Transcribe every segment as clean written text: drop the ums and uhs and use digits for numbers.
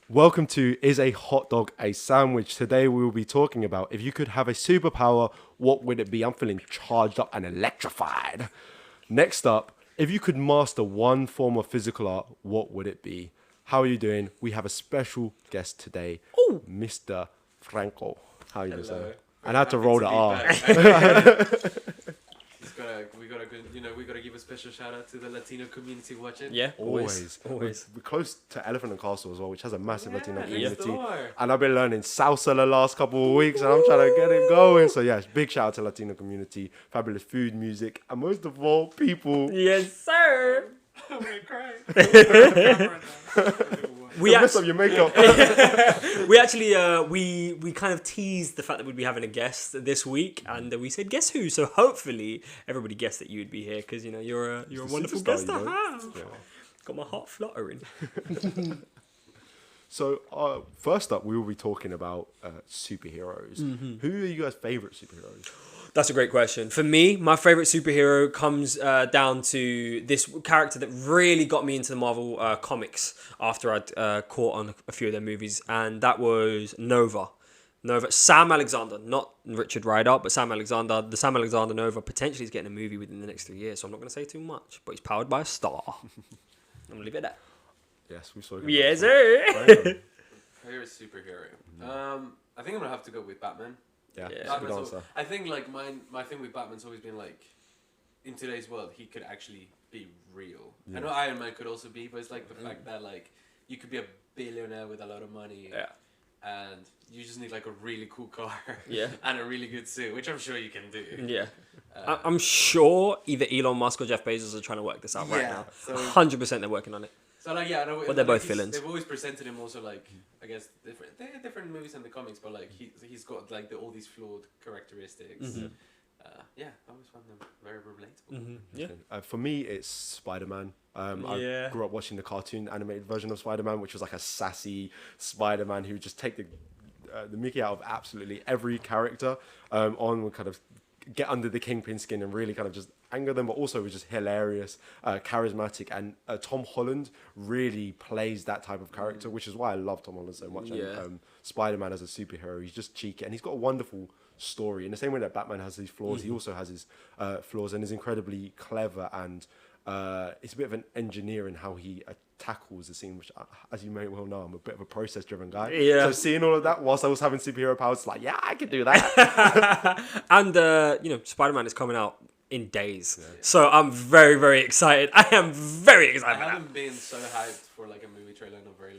Welcome to Is a Hot Dog a Sandwich? Today we will be talking about if you could have a superpower, what would it be? I'm feeling charged up and electrified. Next up, if you could master one form of physical art, what would it be? How are you doing? We have a special guest today, Mr. Franco. How are you doing, sir? And I had to roll the R. We gotta give a special shout out to the Latino community watching. Yeah, always. We're close to Elephant and Castle as well, which has a massive Latino next community. door. And I've been learning salsa the last couple of weeks, and I'm trying to get it going. So yeah, big shout out to Latino community, fabulous food, music, and most of all, people. Yes, sir. I'm gonna cry. We Mess up your makeup. we actually we kind of teased the fact that we'd be having a guest this week, and we said, "Guess who?" So hopefully everybody guessed that you would be here because you're a wonderful superstar, guest to you know. have. Yeah. Got my heart fluttering. So first up, we will be talking about superheroes. Mm-hmm. Who are you guys' favorite superheroes? That's a great question. For me, my favorite superhero comes down to this character that really got me into the Marvel comics after I'd caught on a few of their movies, and that was Nova. Sam Alexander, not Richard Rider, but Sam Alexander. The Sam Alexander Nova potentially is getting a movie within the next 3 years, so I'm not going to say too much, but he's powered by a star. I'm going to leave it at that. Yes, we saw. Yes, sir. Favorite superhero. I think I'm gonna have to go with Batman. Yeah, Yeah. that's a good answer. I think like my thing with Batman's always been like, in today's world, he could actually be real. Yeah. I know Iron Man could also be, but it's like the fact that like you could be a billionaire with a lot of money. Yeah. And you just need like a really cool car. Yeah. And a really good suit, which I'm sure you can do. Yeah. I'm sure either Elon Musk or Jeff Bezos are trying to work this out right Yeah, now. so- 100% they're working on it. So like yeah, I know. But they're both he's- villains. They've always presented him also like I guess different movies in the comics, but like he's got like all these flawed characteristics. Yeah, I always find them very relatable. Yeah. For me, it's Spider-Man. I grew up watching the cartoon animated version of Spider-Man, which was like a sassy Spider-Man who would just take the Mickey out of absolutely every character would kind of get under the Kingpin skin and really kind of just anger them, but also was just hilarious, charismatic, and Tom Holland really plays that type of character, which is why I love Tom Holland so much. Yeah. And Spider-Man as a superhero, he's just cheeky, and he's got a wonderful story. In the same way that Batman has these flaws, he also has his flaws, and is incredibly clever, and it's a bit of an engineer in how he tackles the scene, which, as you may well know, I'm a bit of a process-driven guy. Yeah. So seeing all of that whilst I was having superhero powers, it's like, yeah, I could do that. And, Spider-Man is coming out in days. Yeah. So I'm very, very excited. I am very excited I for that. haven't been so hyped for like a movie trailer in a very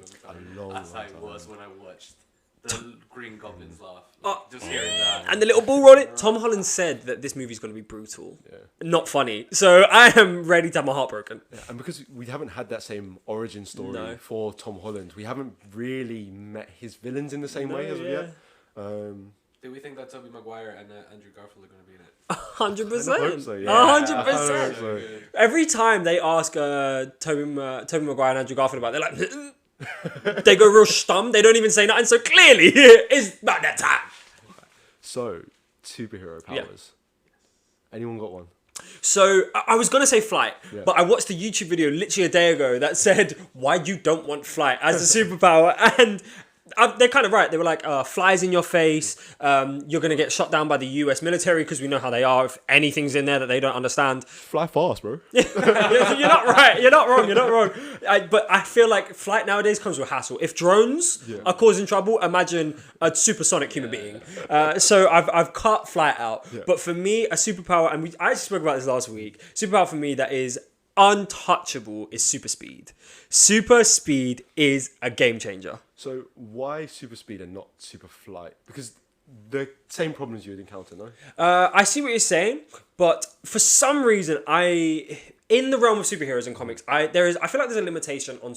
long time as I was when I watched the Green Goblin's laugh. Like, just hearing that. And the little bull rolling. Tom Holland said that this movie's going to be brutal, not funny. So I am ready to have my heart broken. Yeah, and because we haven't had that same origin story for Tom Holland, we haven't really met his villains in the same way as of yet. Do we think that Tobey Maguire and Andrew Garfield are going to be in it? 100%. So, yeah. 100%. So, Every time they ask Tobey Maguire and Andrew Garfield about it, they're like, they go real stum. They don't even say nothing. So clearly, it's about that time. so superhero powers. Anyone got one? So I was gonna say flight, Yeah. but I watched a YouTube video literally a day ago that said why you don't want flight as a superpower, and they're kind of right. They were like, flies in your face. You're gonna get shot down by the US military because we know how they are. If anything's in there that they don't understand, Fly fast, bro. you're not right. You're not wrong. But I feel like flight nowadays comes with hassle. If drones are causing trouble, imagine a supersonic human being. So I've cut flight out. Yeah. But for me, a superpower, and I actually spoke about this last week. Superpower for me that is untouchable is super speed. Super speed is a game changer. So why super speed and not super flight? Because the same problems you would encounter, no? I see what you're saying, but for some reason, in the realm of superheroes and comics, I feel like there's a limitation on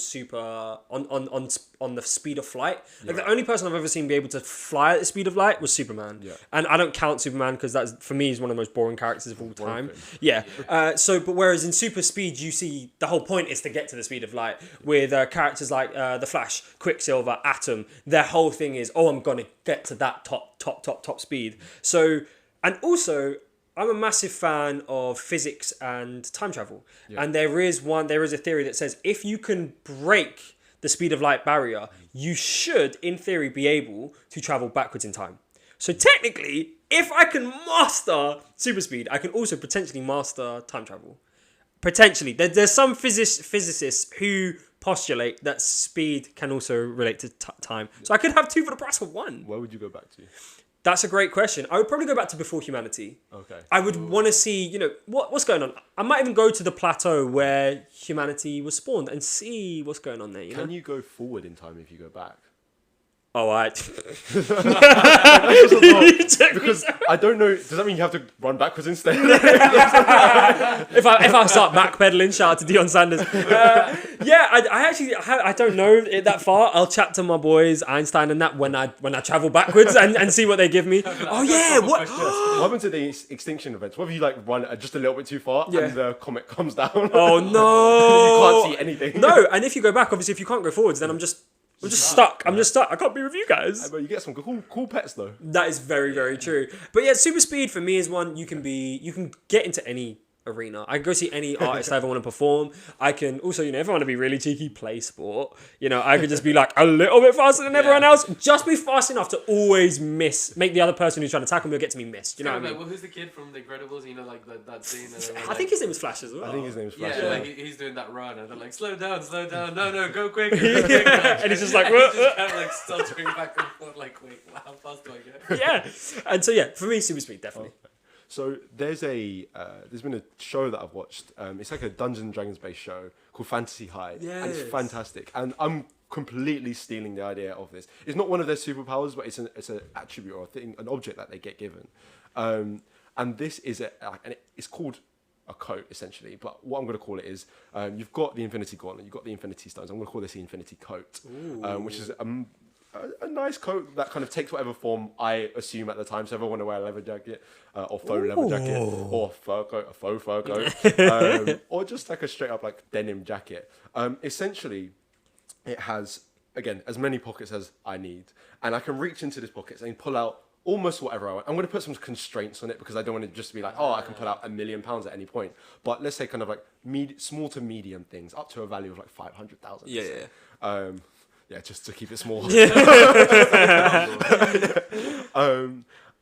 on the speed of flight. Like the only person I've ever seen be able to fly at the speed of light was Superman. Yeah. And I don't count Superman because that's, for me, is one of the most boring characters of all time. Broken. Yeah. But whereas in super speed, you see the whole point is to get to the speed of light with characters like the Flash, Quicksilver, Atom. Their whole thing is, I'm gonna get to that top speed. So, and also, I'm a massive fan of physics and time travel. Yeah. And there is a theory that says if you can break the speed of light barrier, you should, in theory, be able to travel backwards in time. So technically, if I can master super speed, I can also potentially master time travel. Potentially. There's some physicists who postulate that speed can also relate to time. So I could have 2 for the price of 1. Where would you go back to? That's a great question. I would probably go back to before humanity. Okay. I would want to see, what's going on. I might even go to the plateau where humanity was spawned and see what's going on there. Can you go forward in time if you go back? Oh, I. Because I don't know. Does that mean you have to run backwards instead? if I start backpedaling, shout out to Deion Sanders. I don't know it that far. I'll chat to my boys Einstein and that when I travel backwards and see what they give me. Oh yeah, what happened to the extinction events? What if you run just a little bit too far and the comet comes down? Oh no! You can't see anything. No, and if you go back, obviously, if you can't go forwards, then I'm just stuck. I'm just stuck. I can't be with you guys. But you get some cool pets though. That is very, very true. But yeah, super speed for me is one you can get into any arena. I can go see any artist I ever want to perform. I can also, if I want to be really cheeky, play sport. I could just be a little bit faster than everyone else. Just be fast enough to always make the other person who's trying to tackle me or get to me miss. You know what I mean? Well, who's the kid from The Incredibles? That scene. I think his name was Flash as well. I think his name was Flash. Yeah, he's doing that run, and they're like, slow down, no, go quicker. And he's just like, and he's just kind of stuttering back and forth, wait, how fast do I go? Yeah, and so for me, super speed definitely. Okay. So there's been a show that I've watched. It's like a Dungeons and Dragons based show called Fantasy High, and it's fantastic. And I'm completely stealing the idea of this. It's not one of their superpowers, but it's an attribute or a thing, an object that they get given. And this is it's called a coat essentially. But what I'm going to call it is you've got the Infinity Gauntlet, you've got the Infinity Stones. I'm going to call this the Infinity Coat, which is a nice coat that kind of takes whatever form I assume at the time. So if I want to wear a leather jacket or faux leather jacket or a faux fur coat, or just a straight up denim jacket. Essentially, it has, again, as many pockets as I need. And I can reach into this pocket and pull out almost whatever I want. I'm going to put some constraints on it because I don't want to just be I can pull out £1 million at any point. But let's say kind of small to medium things up to a value of 500,000. Yeah. Yeah, just to keep it small.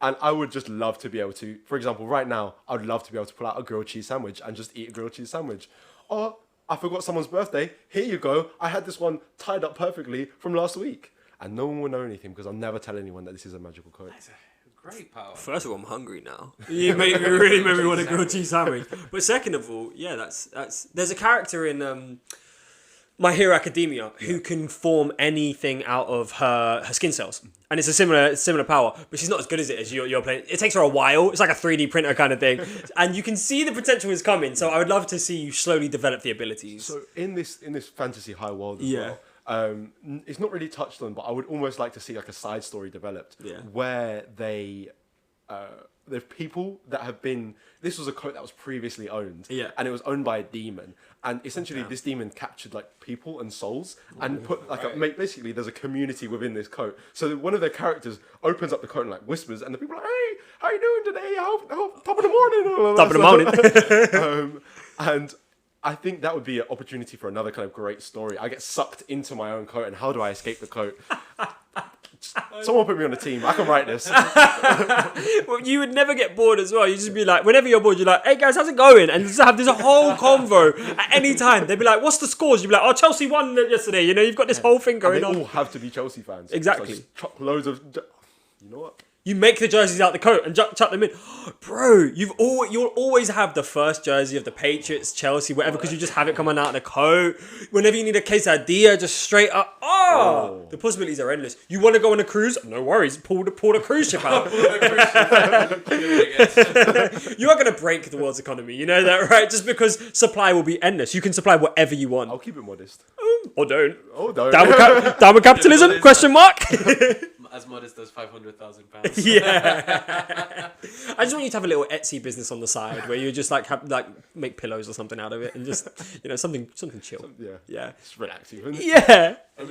And I would just love to be able to, for example, right now, I would love to be able to pull out a grilled cheese sandwich and just eat a grilled cheese sandwich. Or I forgot someone's birthday. Here you go. I had this one tied up perfectly from last week. And no one will know anything because I'll never tell anyone that this is a magical coat. That's a great power. First of all, I'm hungry now. You really made me want a grilled cheese sandwich. But second of all, that's there's a character in My Hero Academia who can form anything out of her skin cells. And it's a similar power, but she's not as good as it as you're playing. It takes her a while. It's like a 3D printer kind of thing. And you can see the potential is coming. So I would love to see you slowly develop the abilities. So in this fantasy high world as well, it's not really touched on, but I would almost like to see a side story developed where there's people that have been. This was a coat that was previously owned, and it was owned by a demon. And essentially, this demon captured people and souls, and put basically there's a community within this coat. So one of their characters opens up the coat and whispers, and the people are hey, how you doing today? How top of the morning? Top of the morning. And I think that would be an opportunity for another kind of great story. I get sucked into my own coat, and how do I escape the coat? Someone put me on a team. I can write this. Well, you would never get bored as well. You just be whenever you're bored, you're like, hey guys, how's it going? And just have this whole convo at any time. They'd be like, what's the scores? You'd be like, oh, Chelsea won yesterday. You've got this whole thing going on. They all have to be Chelsea fans. Exactly. So just chuck loads of. You know what? You make the jerseys out the coat and chuck them in. Bro, you'll always have the first jersey of the Patriots, Chelsea, whatever, because you just have it coming out in a coat. Whenever you need a quesadilla, just straight up. The possibilities are endless. You want to go on a cruise? No worries. Pull the cruise ship out. You are going to break the world's economy. You know that, right? Just because supply will be endless. You can supply whatever you want. I'll keep it modest. Or don't. Oh, don't. Down with capitalism? Question mark? As modest as £500,000. Yeah. I just want you to have a little Etsy business on the side where you just make pillows or something out of it and just something chill. Yeah. It's relaxing. Isn't it? Yeah. What am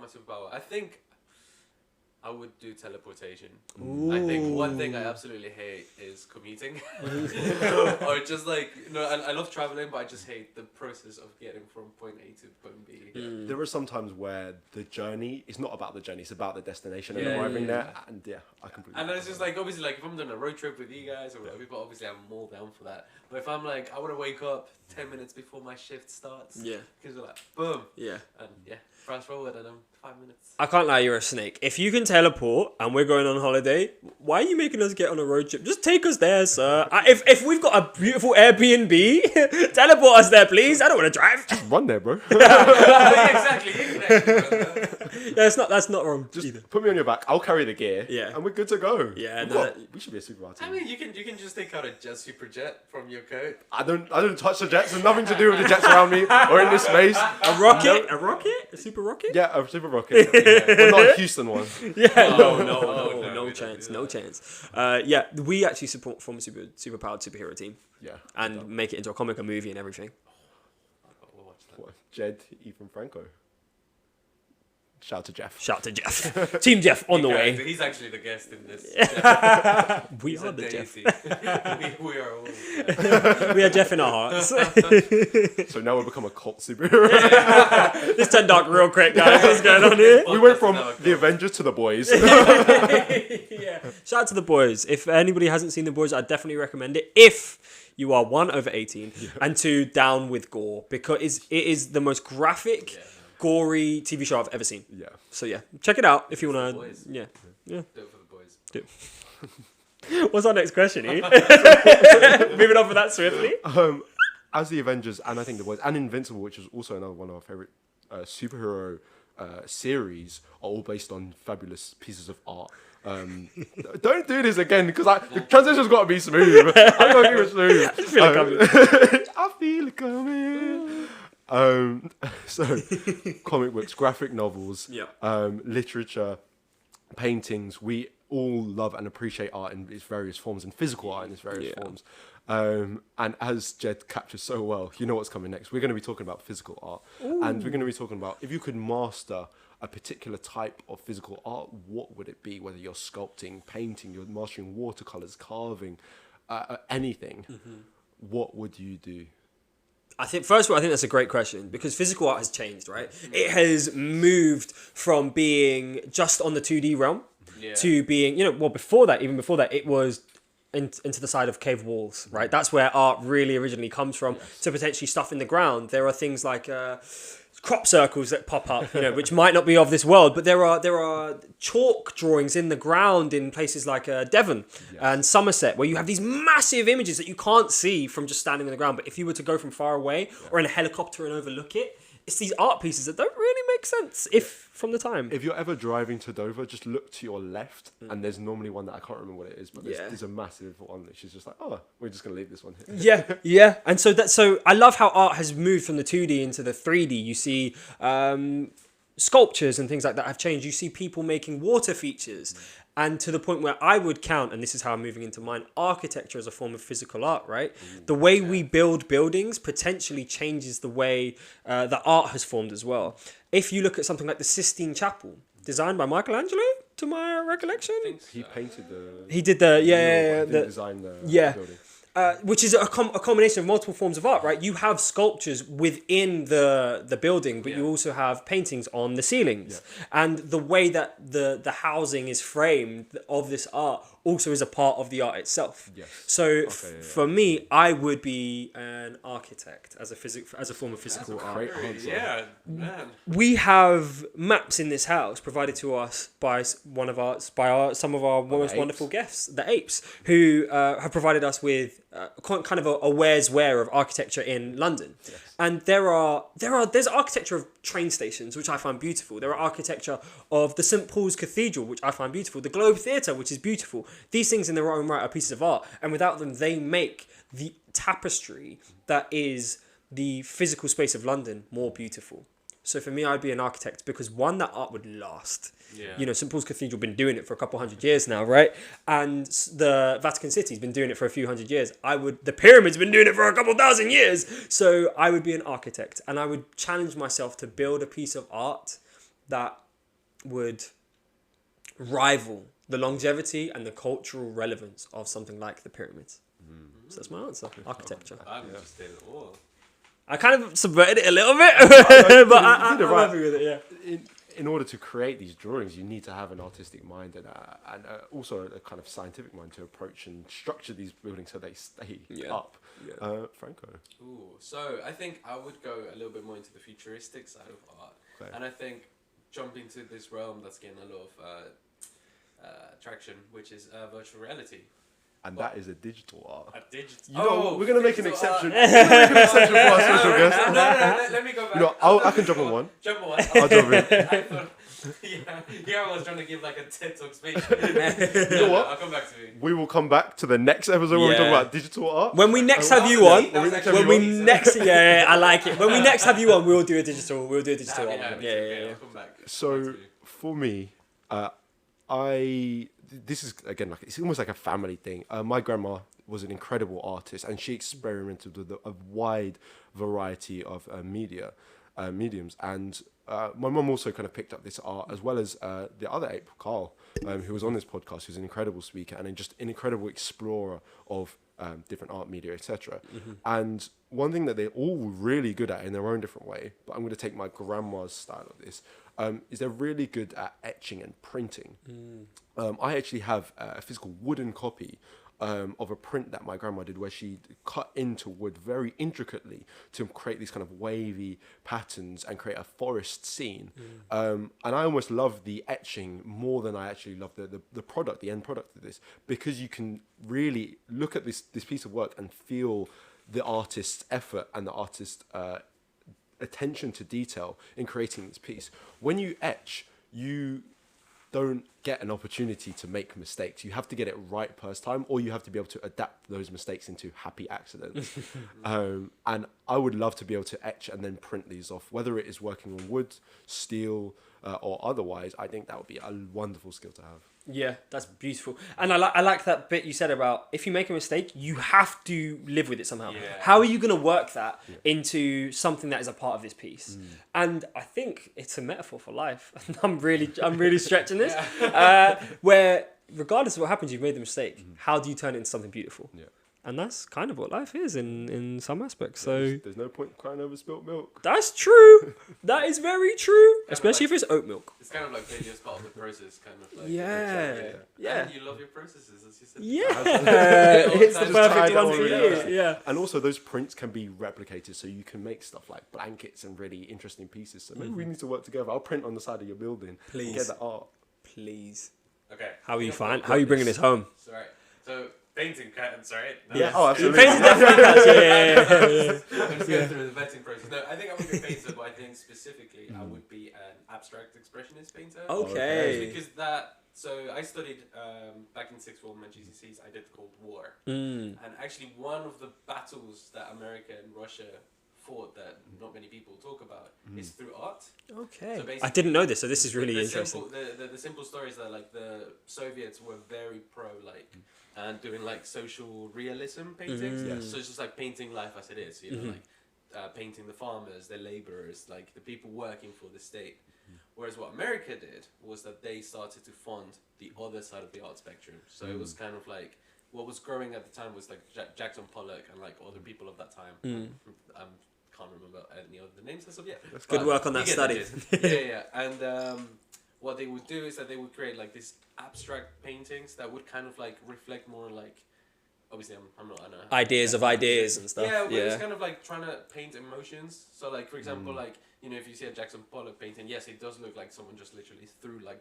I superpower? I I would do teleportation. Ooh. I think one thing I absolutely hate is commuting. Or just like, I love traveling, but I just hate the process of getting from point A to point B. There are some times where the journey is not about the journey; it's about the destination and Yeah, arriving yeah, there. And I completely. And it's just like, obviously, like if I'm doing a road trip with you guys or whatever, but obviously I'm all down for that. But if I'm like, I want to wake up 10 minutes before my shift starts. Yeah. Because we're like, boom. Yeah. And fast forward and I'm 5 minutes. I can't lie, you're a snake. If you can teleport and we're going on holiday, why are you making us get on a road trip? Just take us there, sir. If we've got a beautiful Airbnb, teleport us there, please. I don't want to drive. Run there, bro. Exactly. Yeah, that's not wrong. Just either. put me on your back. I'll carry the gear. Yeah. And we're good to go. Yeah, We should be a superpower I team. mean, you can just take out a super jet from your coat. I don't touch the jets. There's nothing to do with the jets around me or in this space. A rocket? A rocket? A super rocket? Yeah, a super rocket. But not a Houston one. Yeah, Oh, no, no, no we chance, don't do no that. chance. Yeah, we actually form a superpowered superhero team Yeah. and make it into a comic, a movie, and everything. We'll watch that. What? Jed, Ethan, Franco. Shout to Jeff. Shout to Jeff. Team Jeff on the way. He's actually the guest in this. We He's are a the Jeff. deity. we are all. We are Jeff in our hearts. So now we've become a cult superhero. This turned dark real quick, guys. What's going on here? We went from Now a the cult. Avengers to the boys. Yeah. Shout out to the boys. If anybody hasn't seen the boys, I definitely recommend it. If you are 1 over 18 and 2 down with gore, because it is the most graphic, gory TV show I've ever seen. Yeah. So yeah, check it out if you It's the wanna. boys. Yeah. Do it for the boys. What's our next question, E? Moving on from that swiftly. As the Avengers and I think the boys and Invincible, which is also another one of our favorite superhero series, are all based on fabulous pieces of art. Don't do this again because the transition's got to be smooth. I gotta keep it smooth. I feel it coming. I feel it coming. So comic books, graphic novels, Yeah. literature, paintings. We all love and appreciate art in its various forms and physical art in its various Yeah. forms. And as Jed captures so well, you know what's coming next. We're going to be talking about physical art. And we're going to be talking about if you could master a particular type of physical art, what would it be? Whether you're sculpting, painting, you're mastering watercolors, carving, anything, what would you do? I think first of all, I think that's a great question because physical art has changed, right? It has moved from being just on the 2D realm to being, before that, even before that, it was into the side of cave walls, right? That's where art really originally comes from. To potentially stuff in the ground. There are things like crop circles that pop up, which might not be of this world, but there are chalk drawings in the ground in places like Devon and Somerset, where you have these massive images that you can't see from just standing on the ground. But if you were to go from far away or in a helicopter and overlook it, it's these art pieces that don't really make sense from the time. If you're ever driving to Dover, just look to your left, and there's normally one that I can't remember what it is, but there's a massive one that she's just like, oh, we're just gonna leave this one here. Yeah. And so I love how art has moved from the 2D into the 3D. You see sculptures and things like that have changed. You see people making water features. And to the point where I would count, and this is how I'm moving into mine, architecture as a form of physical art, right? The way we build buildings potentially changes the way that art has formed as well. If you look at something like the Sistine Chapel, designed by Michelangelo, to my recollection. He painted the. He did the, He didn't design the building. Which is a combination of multiple forms of art, right? You have sculptures within the building, but you also have paintings on the ceilings. And the way that the housing is framed of this art also is a part of the art itself. Yes. So for me, I would be an architect as a form of physical art. Great answer. Yeah, man. We have maps in this house provided to us by some of our most apes. wonderful guests, the apes, who have provided us with kind of a where's where of architecture in London. Yes. And there's architecture of train stations, which I find beautiful. There are architecture of the St. Paul's Cathedral, which I find beautiful. The Globe Theatre, which is beautiful. These things in their own right are pieces of art. And without them, they make the tapestry that is the physical space of London more beautiful. So for me, I'd be an architect because one, that art would last. Yeah. St. Paul's Cathedral been doing it for a couple hundred years now, right? And the Vatican City's been doing it for a few hundred years. The Pyramid's been doing it for a couple thousand years. So I would be an architect and I would challenge myself to build a piece of art that would rival the longevity and the cultural relevance of something like the pyramids. So that's my answer. Architecture. I'm just in awe. I kind of subverted it a little bit, but I'm happy with it. Yeah. In order to create these drawings, you need to have an artistic mind and also a kind of scientific mind to approach and structure these buildings so they stay up. Yeah. Franco. Ooh, so I think I would go a little bit more into the futuristic side of art, and I think jump into this realm that's getting a lot of traction, which is virtual reality. And that is a digital art. A digital. You know, we're gonna make an exception. Art. We're gonna make an exception for our special guest. No, let me go back. You know, I can jump on one. Jump on one. I'll jump in. I thought, I was trying to give like a TED Talk speech. You know what? I'll come back to you. We will come back to the next episode when we talk about digital art. When we next have you on, I I like it. When we next have you on, we'll do a digital art. Yeah. I'll come back. So for me, this is again like it's almost like a family thing. My grandma was an incredible artist, and she experimented with a wide variety of mediums. And my mum also kind of picked up this art, as well as the other ape, Carl, who was on this podcast, who's an incredible speaker and just an incredible explorer of different art media, etc. And one thing that they're all really good at in their own different way, but I'm going to take my grandma's style of this, is they're really good at etching and printing. I actually have a physical wooden copy of a print that my grandma did, where she cut into wood very intricately to create these kind of wavy patterns and create a forest scene. And I almost love the etching more than I actually love the product, the end product of this, because you can really look at this piece of work and feel the artist's effort and the artist's attention to detail in creating this piece. When you etch, you don't get an opportunity to make mistakes. You have to get it right first time, or you have to be able to adapt those mistakes into happy accidents. And I would love to be able to etch and then print these off, whether it is working on wood, steel, or otherwise. I think that would be a wonderful skill to have. Yeah, that's beautiful. And I like that bit you said about if you make a mistake, you have to live with it somehow. Yeah. How are you going to work that into something that is a part of this piece? And I think it's a metaphor for life. I'm really stretching this. Where regardless of what happens, you've made the mistake. How do you turn it into something beautiful? Yeah. And that's kind of what life is in some aspects. So There's no point crying over spilt milk. that's true. That is very true. Especially if it's oat milk. It's kind of like failure is part of the process, kind of like. Yeah. And you love your processes, as you said. Yeah. It's the Just perfect tie one that for all you. together. Yeah. And also those prints can be replicated, so you can make stuff like blankets and really interesting pieces. So maybe we need to work together. I'll print on the side of your building. Please. And get that art. Please. Okay. How are you bringing this home? Sorry. So painting curtains, right? Yeah. Oh, absolutely. Painting definitely counts. Yeah. I'm just going through the vetting process. No, I think I would be a painter, but I think specifically I would be an abstract expressionist painter. Okay. Because so I studied back in sixth form at GCSEs. I did the Cold War, and actually one of the battles that America and Russia fought that not many people talk about is through art. Okay. So I didn't know this, so this is really interesting. The simple story is that like the Soviets were very pro and doing like social realism paintings. So it's just like painting life as it is. You know, like painting the farmers, the laborers, like the people working for the state. Whereas what America did was that they started to fund the other side of the art spectrum. So it was kind of like what was growing at the time was like Jackson Pollock and like other people of that time. Can't remember any of the names as of yet. That's good work on that study. Yeah. And what they would do is that they would create like these abstract paintings that would kind of like reflect more like, obviously I'm not an ideas of ideas and stuff. Yeah, but it's kind of like trying to paint emotions. So like for example, like you know if you see a Jackson Pollock painting, yes, it does look like someone just literally threw like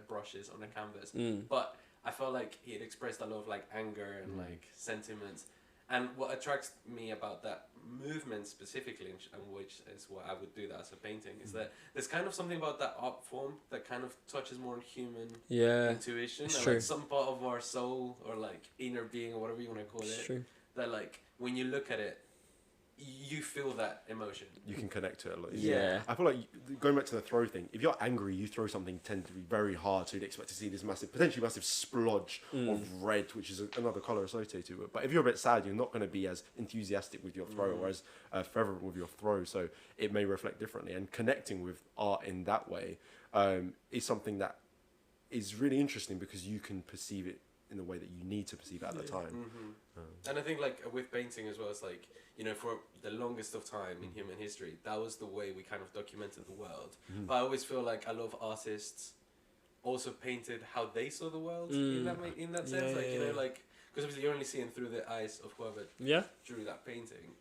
brushes on a canvas, but I felt like it expressed a lot of like anger and like sentiments. And what attracts me about that movement specifically, and which is what I would do that as a painting, is that there's kind of something about that art form that kind of touches more on human intuition and like some part of our soul or like inner being or whatever you want to call it. That like when you look at it, you feel that emotion. You can connect to it a lot. Yeah. I feel like going back to the throw thing, if you're angry, you throw something tend to be very hard, so you'd expect to see this potentially massive splodge of red, which is another colour associated with it. But if you're a bit sad, you're not going to be as enthusiastic with your throw or as fervent with your throw, so it may reflect differently. And connecting with art in that way is something that is really interesting because you can perceive it in the way that you need to perceive it at the time. And I think like with painting as well, it's like, you know, for the longest of time in human history, that was the way we kind of documented the world. But I always feel like a lot of artists also painted how they saw the world in that sense. Like, you know, like, because obviously you're only seeing through the eyes of whoever drew that painting.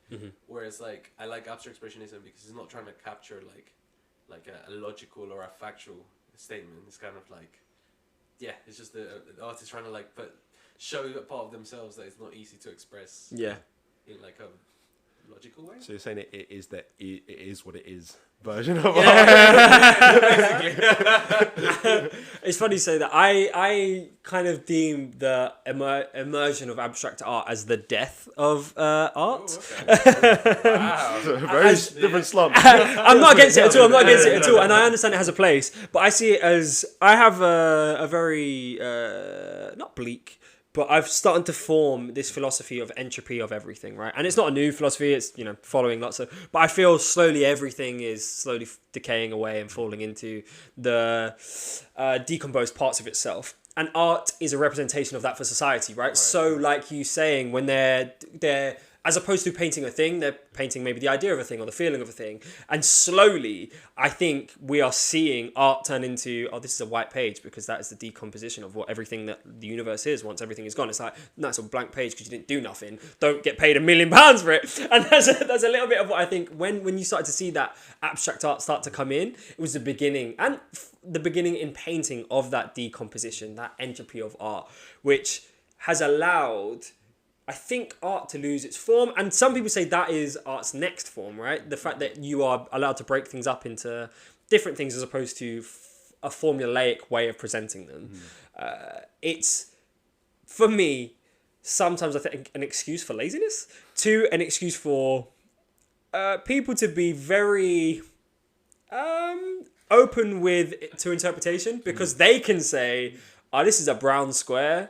Whereas like I like abstract expressionism because it's not trying to capture like a logical or a factual statement. It's kind of like, yeah, it's just the artist trying to like show a part of themselves that it's not easy to express. Yeah. In like a logical way. So you're saying it is that it is what it is version of art. It's funny you say that. I kind of deem the immersion of abstract art as the death of art. Ooh, okay. Wow. It's a very different slump. I'm not against it at all. I'm not against it at all, and I understand it has a place. But I see it as I have a very not bleak, but I've started to form this philosophy of entropy of everything, right? And it's not a new philosophy. It's, you know, following lots of... But I feel slowly everything is slowly decaying away and falling into the decomposed parts of itself. And art is a representation of that for society, right? So like you saying, when they're as opposed to painting a thing, they're painting maybe the idea of a thing or the feeling of a thing. And slowly, I think we are seeing art turn into, oh, this is a white page, because that is the decomposition of what everything that the universe is once everything is gone. It's like, no, it's a blank page because you didn't do nothing. Don't get paid £1 million for it. And there's a little bit of what I think when you started to see that abstract art start to come in, it was the beginning, and the beginning in painting of that decomposition, that entropy of art, which has allowed, I think, art to lose its form. And some people say that is art's next form, right? The fact that you are allowed to break things up into different things as opposed to a formulaic way of presenting them. It's, for me, sometimes I think an excuse for laziness, to an excuse for people to be very open to interpretation, because they can say, oh, this is a brown square,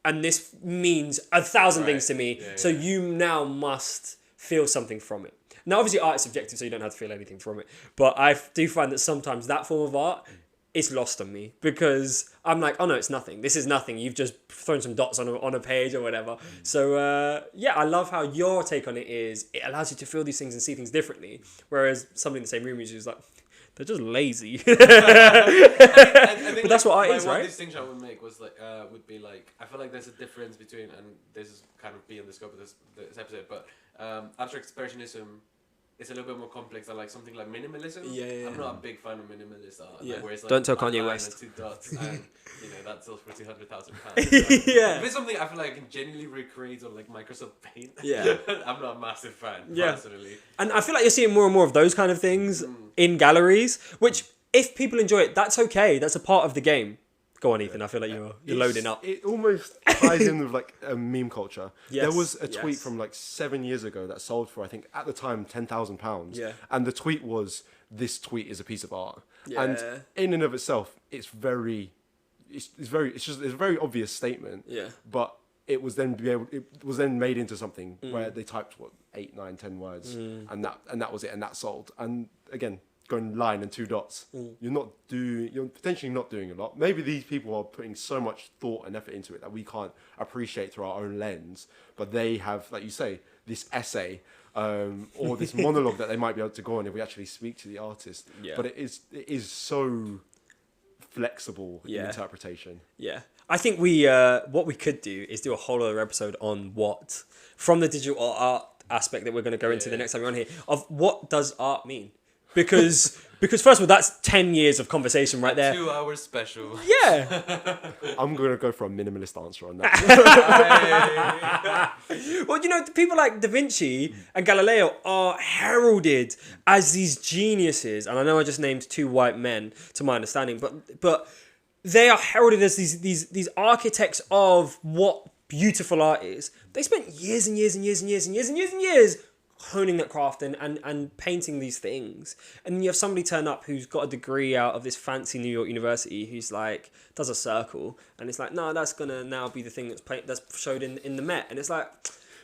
and this means 1,000 things to me, so you now must feel something from it. Now, obviously, art is subjective, so you don't have to feel anything from it. But I do find that sometimes that form of art is lost on me, because I'm like, oh no, it's nothing. This is nothing. You've just thrown some dots on a page or whatever. So, yeah, I love how your take on it is, it allows you to feel these things and see things differently. Whereas somebody in the same room is just like, they're just lazy. I think But that's what art is, one right? distinction I would make was like would be like, I feel like there's a difference between, and this is kind of beyond the scope of this episode, but abstract expressionism is a little bit more complex than like something like minimalism. Yeah. I'm not a big fan of minimalist art. Yeah. Like, where it's like Don't tell one Kanye line West. and 2 dots, and you know that sells for £200,000. Yeah. If it's something I feel like I can genuinely recreate on like Microsoft Paint, Yeah. I'm not a massive fan personally. And I feel like you're seeing more and more of those kind of things in galleries, which, if people enjoy it, that's okay. That's a part of the game. Go on, Ethan. I feel like you're loading up. It almost ties in with like a meme culture. Yes, There was a tweet yes. from like 7 years ago that sold for, I think at the time, £10,000. Yeah. And the tweet was, "This tweet is a piece of art." Yeah. And in and of itself, it's a very obvious statement. Yeah. But it was then made into something where they typed 8, 9, 10 words, and that was it, and that sold. And again, going line and 2 dots, you're potentially not doing a lot. Maybe these people are putting so much thought and effort into it that we can't appreciate through our own lens, but they have, like you say, this essay or this monologue that they might be able to go on if we actually speak to the artist. Yeah. But it is so flexible in interpretation. Yeah. I think what we could do is do a whole other episode on what, from the digital art aspect that we're going to go into the next time we're on here, of what does art mean? Because first of all, that's 10 years of conversation right there. 2 hours special. Yeah. I'm going to go for a minimalist answer on that. Well, you know, people like Da Vinci and Galileo are heralded as these geniuses. And I know I just named 2 white men, to my understanding, but they are heralded as these architects of what beautiful art is. They spent years and years and years and years and years and years and years honing that craft and painting these things. And then you have somebody turn up who's got a degree out of this fancy New York university who's like, does a circle. And it's like, no, that's going to now be the thing that's showed in the Met. And it's like,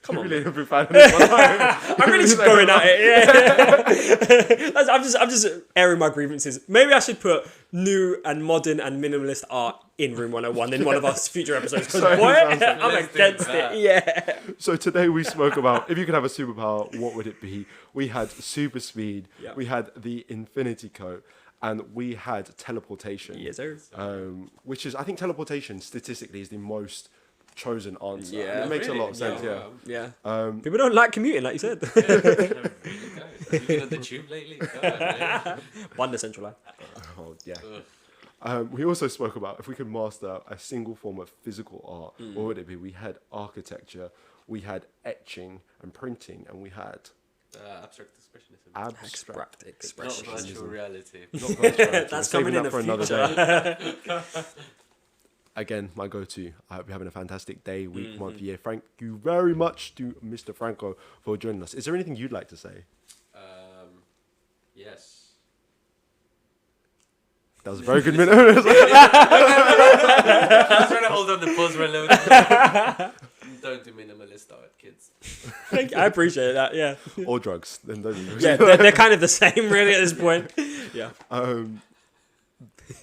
Come on. Really every fan of this one. I'm really just going at it. Yeah. I'm just airing my grievances. Maybe I should put new and modern and minimalist art in Room 101 in one of our future episodes. Because Sorry, boy, sounds like- I'm against it. Yeah. So today we spoke about if you could have a superpower, what would it be? We had super speed, Yeah. we had the infinity coat, and we had teleportation. Yes, sir. Which is, I think teleportation statistically is the most chosen answer. Yeah. It makes a lot of Really? sense, Yeah. yeah. People don't like commuting, like you said. You been on the tube lately? God, man. One the central line. Oh, yeah. Ugh. We also spoke about if we could master a single form of physical art, what would it be? We had architecture, we had etching and printing, and we had Abstract expressionism. abstract Not expression. virtual reality. Not virtual reality. That's We're saving coming in that the for another future. day. Again, my go-to. I hope you're having a fantastic day, week, month, year. Thank you very much to Mr. Franco for joining us. Is there anything you'd like to say? Yes. That was a very good minute. I was trying to hold on the pause for a little bit. Don't do minimalist art, kids. I appreciate that, yeah. Or drugs. Then don't do Yeah, they're kind of the same, really, at this point. Yeah.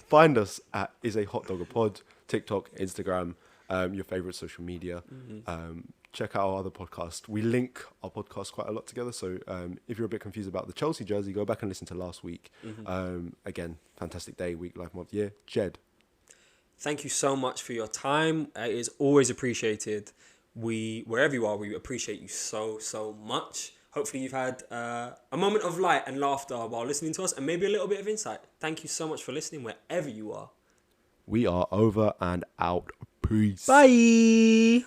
Find us at Is a Hot Dog a Pod, TikTok, Instagram, your favorite social media. Check out our other podcast. We link our podcast quite a lot together. So if you're a bit confused about the Chelsea jersey, go back and listen to last week. Again, fantastic day, week, life, month, year. Jed. Thank you so much for your time. It is always appreciated. Wherever you are, we appreciate you so much. Hopefully you've had a moment of light and laughter while listening to us and maybe a little bit of insight. Thank you so much for listening wherever you are. We are over and out. Peace. Bye.